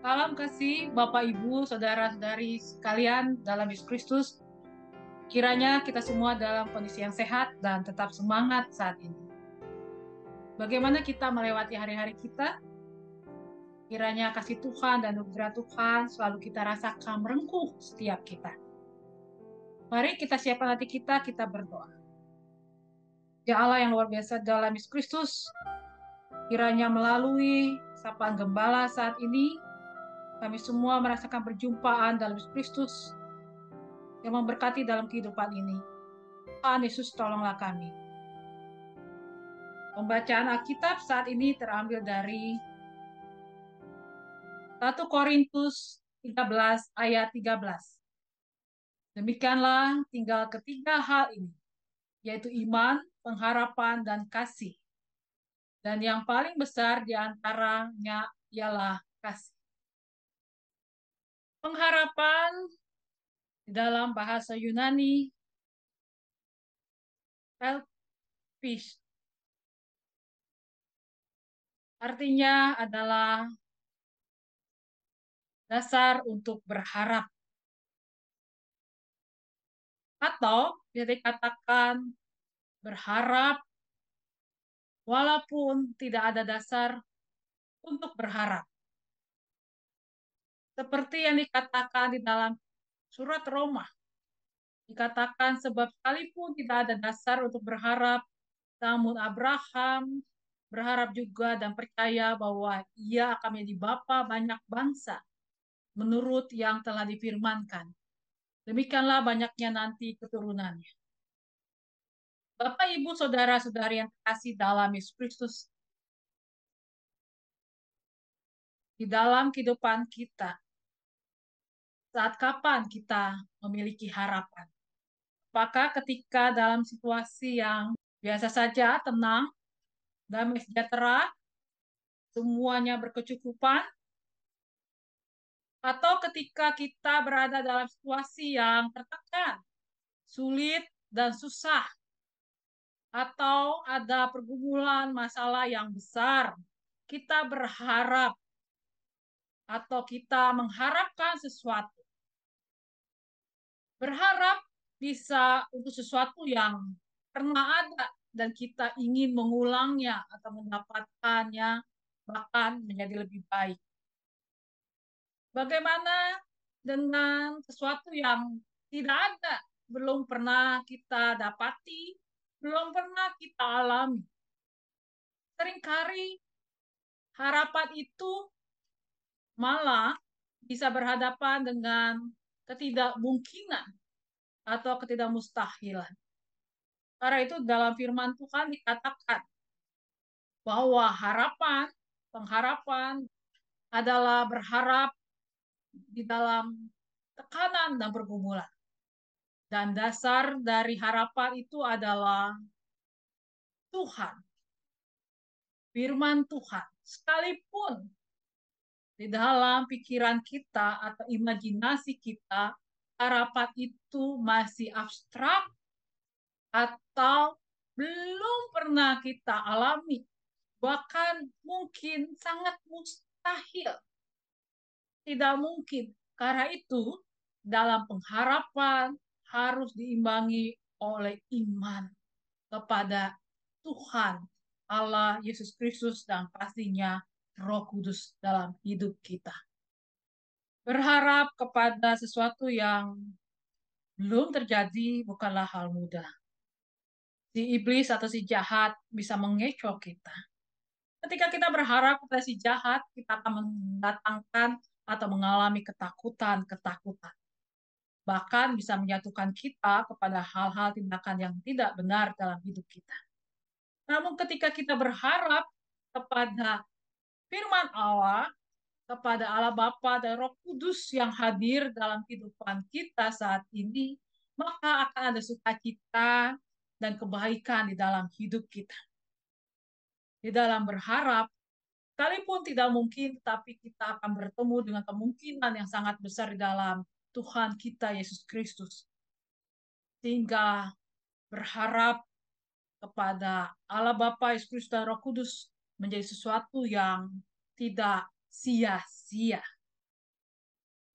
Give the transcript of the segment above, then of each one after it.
Salam kasih Bapak Ibu, saudara-saudari sekalian dalam Yesus Kristus. Kiranya kita semua dalam kondisi yang sehat dan tetap semangat saat ini. Bagaimana kita melewati hari-hari kita? Kiranya kasih Tuhan dan anugerah Tuhan selalu kita rasakan merengkuh setiap kita. Mari kita siapkan hati kita berdoa. Ya Allah yang luar biasa dalam Yesus Kristus, kiranya melalui sapaan gembala saat ini, kami semua merasakan perjumpaan dalam Yesus Kristus yang memberkati dalam kehidupan ini. Tuhan Yesus, tolonglah kami. Pembacaan Alkitab saat ini terambil dari 1 Korintus 13 ayat 13. Demikianlah tinggal ketiga hal ini, yaitu iman, pengharapan, dan kasih. Dan yang paling besar di antaranya ialah kasih. Pengharapan di dalam bahasa Yunani elpis artinya adalah dasar untuk berharap. Atau bisa dikatakan berharap walaupun tidak ada dasar untuk berharap. Seperti yang dikatakan di dalam surat Roma. Dikatakan sebab sekalipun tidak ada dasar untuk berharap, namun Abraham berharap juga dan percaya bahwa ia akan menjadi bapa banyak bangsa menurut yang telah difirmankan. Demikianlah banyaknya nanti keturunannya. Bapak, Ibu, saudara-saudari yang kasih dalam Yesus Kristus, di dalam kehidupan kita, saat kapan kita memiliki harapan? Apakah ketika dalam situasi yang biasa saja, tenang, damai sejahtera, semuanya berkecukupan, atau ketika kita berada dalam situasi yang tertekan, sulit, dan susah, atau ada pergumulan masalah yang besar, kita berharap atau kita mengharapkan sesuatu. Berharap bisa untuk sesuatu yang pernah ada dan kita ingin mengulangnya atau mendapatkannya bahkan menjadi lebih baik. Bagaimana dengan sesuatu yang tidak ada, belum pernah kita dapati, belum pernah kita alami? Seringkali harapan itu malah bisa berhadapan dengan ketidakmungkinan atau ketidakmustahilan. Karena itu dalam firman Tuhan dikatakan bahwa harapan, pengharapan adalah berharap di dalam tekanan dan pergumulan. Dan dasar dari harapan itu adalah Tuhan. Firman Tuhan. Sekalipun di dalam pikiran kita atau imajinasi kita, harapan itu masih abstrak atau belum pernah kita alami, bahkan mungkin sangat mustahil. Tidak mungkin. Karena itu, dalam pengharapan harus diimbangi oleh iman kepada Tuhan, Allah, Yesus Kristus, dan pastinya Roh Kudus dalam hidup kita. Berharap kepada sesuatu yang belum terjadi bukanlah hal mudah. Si iblis atau si jahat bisa mengecoh kita. Ketika kita berharap kepada si jahat, kita akan mendatangkan atau mengalami ketakutan. Bahkan bisa menjatuhkan kita kepada hal-hal tindakan yang tidak benar dalam hidup kita. Namun ketika kita berharap kepada firman Allah, kepada Allah Bapa dan Roh Kudus yang hadir dalam kehidupan kita saat ini, maka akan ada sukacita dan kebaikan di dalam hidup kita. di dalam berharap, sekalipun tidak mungkin, tapi kita akan bertemu dengan kemungkinan yang sangat besar di dalam Tuhan kita Yesus Kristus. Sehingga berharap kepada Allah Bapa, Yesus Kristus, dan Roh Kudus menjadi sesuatu yang tidak sia-sia.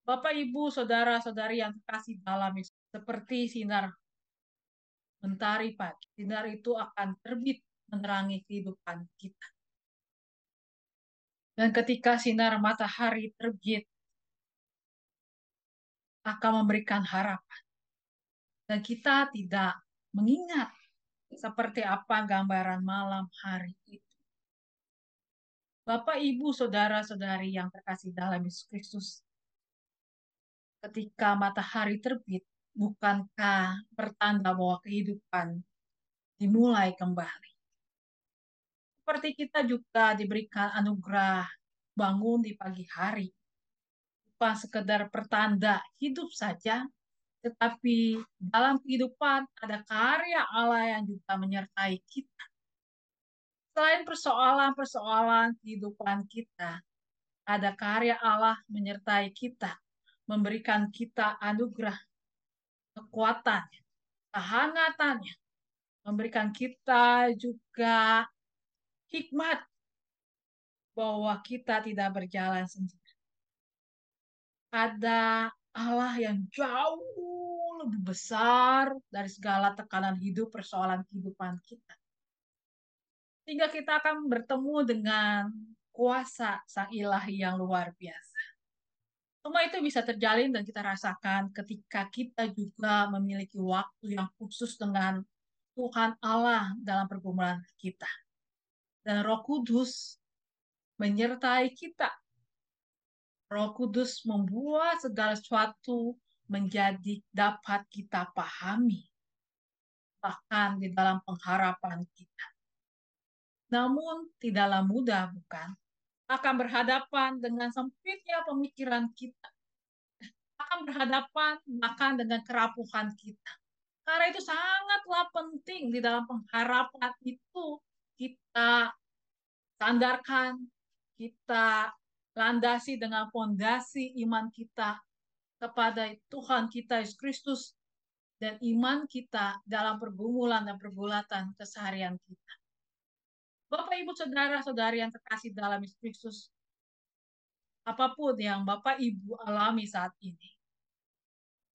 Bapak, Ibu, Saudara-saudari yang terkasih dalam Yesus, seperti sinar mentari pagi, sinar itu akan terbit menerangi kehidupan kita. Dan ketika sinar matahari terbit, akan memberikan harapan. Dan kita tidak mengingat seperti apa gambaran malam hari itu. Bapak, Ibu, Saudara-saudari yang terkasih dalam Yesus Kristus, ketika matahari terbit, bukankah pertanda bahwa kehidupan dimulai kembali? Seperti kita juga diberikan anugerah bangun di pagi hari, bukan sekedar pertanda hidup saja, tetapi dalam kehidupan ada karya Allah yang juga menyertai kita. Selain persoalan-persoalan kehidupan kita, ada karya Allah menyertai kita, memberikan kita anugerah, kekuatan, kehangatannya, memberikan kita juga hikmat bahwa kita tidak berjalan sendiri. Ada Allah yang jauh lebih besar dari segala tekanan hidup, persoalan kehidupan kita. Sehingga kita akan bertemu dengan kuasa Sang Ilahi yang luar biasa. Semua itu bisa terjalin dan kita rasakan ketika kita juga memiliki waktu yang khusus dengan Tuhan Allah dalam pergumulan kita. Dan Roh Kudus menyertai kita. Roh Kudus membuat segala sesuatu menjadi dapat kita pahami, bahkan di dalam pengharapan kita. Namun tidaklah mudah, bukan? Akan berhadapan dengan sempitnya pemikiran kita, akan berhadapan bahkan dengan kerapuhan kita. Karena itu sangatlah penting di dalam pengharapan itu kita sandarkan, kita landasi dengan fondasi iman kita kepada Tuhan kita Yesus Kristus dan iman kita dalam pergumulan dan pergulatan keseharian kita. Bapak, Ibu, Saudara-saudari yang terkasih dalam Yesus Kristus, apapun yang Bapak Ibu alami saat ini,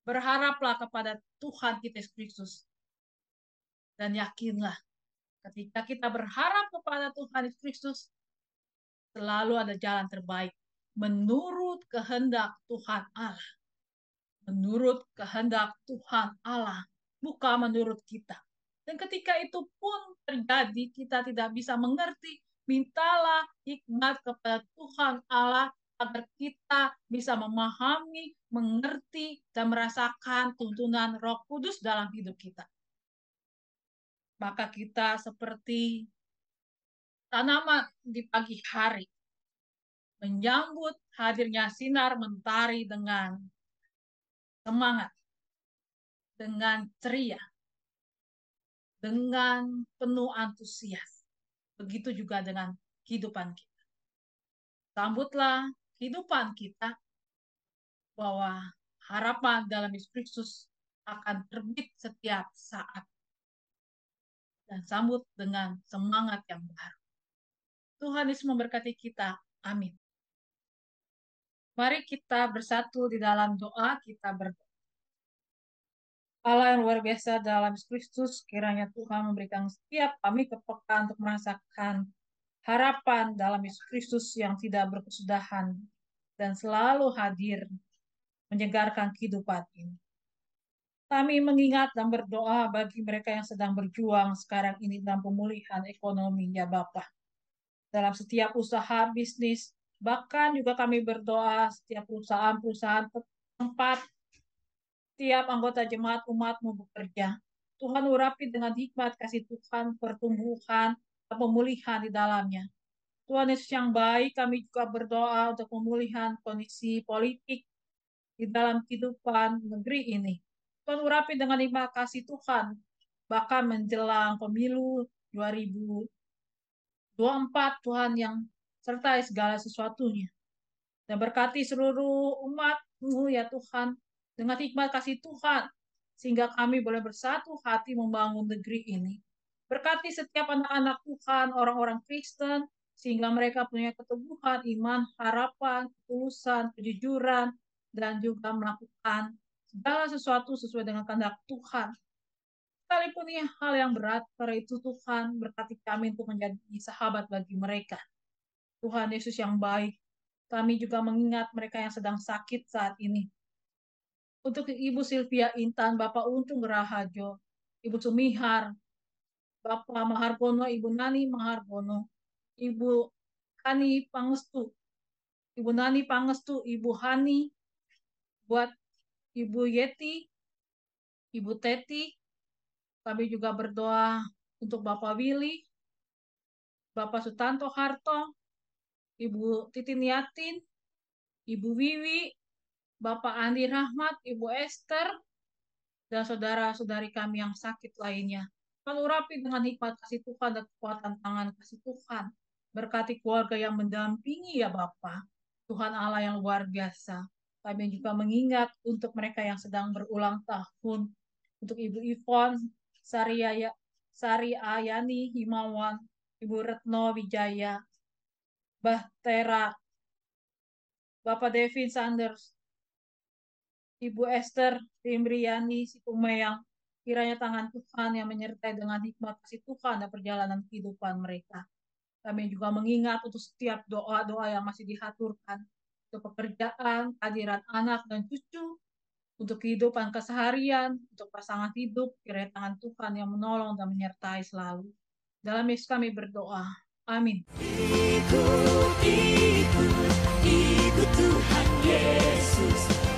berharaplah kepada Tuhan kita Yesus Kristus dan yakinlah ketika kita berharap kepada Tuhan Yesus Kristus, selalu ada jalan terbaik menurut kehendak Tuhan Allah. Menurut kehendak Tuhan Allah, bukan menurut kita. Dan ketika itu pun terjadi, kita tidak bisa mengerti, mintalah hikmat kepada Tuhan Allah agar kita bisa memahami, mengerti, dan merasakan tuntunan Roh Kudus dalam hidup kita. Maka kita seperti tanaman di pagi hari, menyambut hadirnya sinar mentari dengan semangat, dengan ceria, dengan penuh antusias. Begitu juga dengan kehidupan kita. Sambutlah kehidupan kita bahwa harapan dalam Yesus Kristus akan terbit setiap saat. Dan sambut dengan semangat yang baru. Tuhan Yesus memberkati kita. Amin. Mari kita bersatu di dalam doa, kita berdoa. Allah yang luar biasa dalam Yesus Kristus, kiranya Tuhan memberikan setiap kami kepekaan untuk merasakan harapan dalam Yesus Kristus yang tidak berkesudahan dan selalu hadir menyegarkan kehidupan ini. Kami mengingat dan berdoa bagi mereka yang sedang berjuang sekarang ini dalam pemulihan ekonomi, ya Bapak. Dalam setiap usaha bisnis, bahkan juga kami berdoa setiap perusahaan-perusahaan tempat tiap anggota jemaat umatmu bekerja. Tuhan urapi dengan hikmat kasih Tuhan pertumbuhan dan pemulihan di dalamnya. Tuhan Yesus yang baik, kami juga berdoa untuk pemulihan kondisi politik di dalam kehidupan negeri ini. Tuhan urapi dengan hikmat kasih Tuhan, bahkan menjelang pemilu 2024 24 Tuhan yang sertai segala sesuatunya. Dan berkati seluruh umat-Mu ya Tuhan, dengan hikmat kasih Tuhan, sehingga kami boleh bersatu hati membangun negeri ini. Berkati setiap anak-anak Tuhan, orang-orang Kristen, sehingga mereka punya keteguhan, iman, harapan, ketulusan, kejujuran, dan juga melakukan segala sesuatu sesuai dengan kehendak Tuhan. Sekalipun ini hal yang berat, karena itu Tuhan berkati kami untuk menjadi sahabat bagi mereka. Tuhan Yesus yang baik, kami juga mengingat mereka yang sedang sakit saat ini. Untuk Ibu Sylvia Intan, Bapak Untung Rahajo, Ibu Sumihar, Bapak Maharbono, Ibu Nani Maharbono, Ibu Hani Pangestu, Ibu Nani Pangestu, Ibu Hani, buat Ibu Yeti, Ibu Teti, kami juga berdoa untuk Bapak Willy, Bapak Sutanto Harto, Ibu Titin Yatin, Ibu Wiwi, Bapak Andi Rahmat, Ibu Esther, dan saudara-saudari kami yang sakit lainnya. Kami urapi dengan hikmat kasih Tuhan dan kekuatan tangan kasih Tuhan. Berkati keluarga yang mendampingi ya Bapa. Tuhan Allah yang luar biasa. Kami juga mengingat untuk mereka yang sedang berulang tahun. Untuk Ibu Ivon, Sari Ayani Himawan, Ibu Retno Wijaya, Mbah Tera, Bapak Devin Sanders, Ibu Esther Timbriani Situmeyang, kiranya tangan Tuhan yang menyertai dengan hikmat kasih Tuhan dan perjalanan kehidupan mereka. Kami juga mengingat untuk setiap doa-doa yang masih dihaturkan untuk pekerjaan, kehadiran anak dan cucu, untuk kehidupan keseharian, untuk pasangan hidup, kiranya tangan Tuhan yang menolong dan menyertai selalu. Dalam Yesus kami berdoa. Amin. Ikut, ikut, ikut Tuhan Yesus.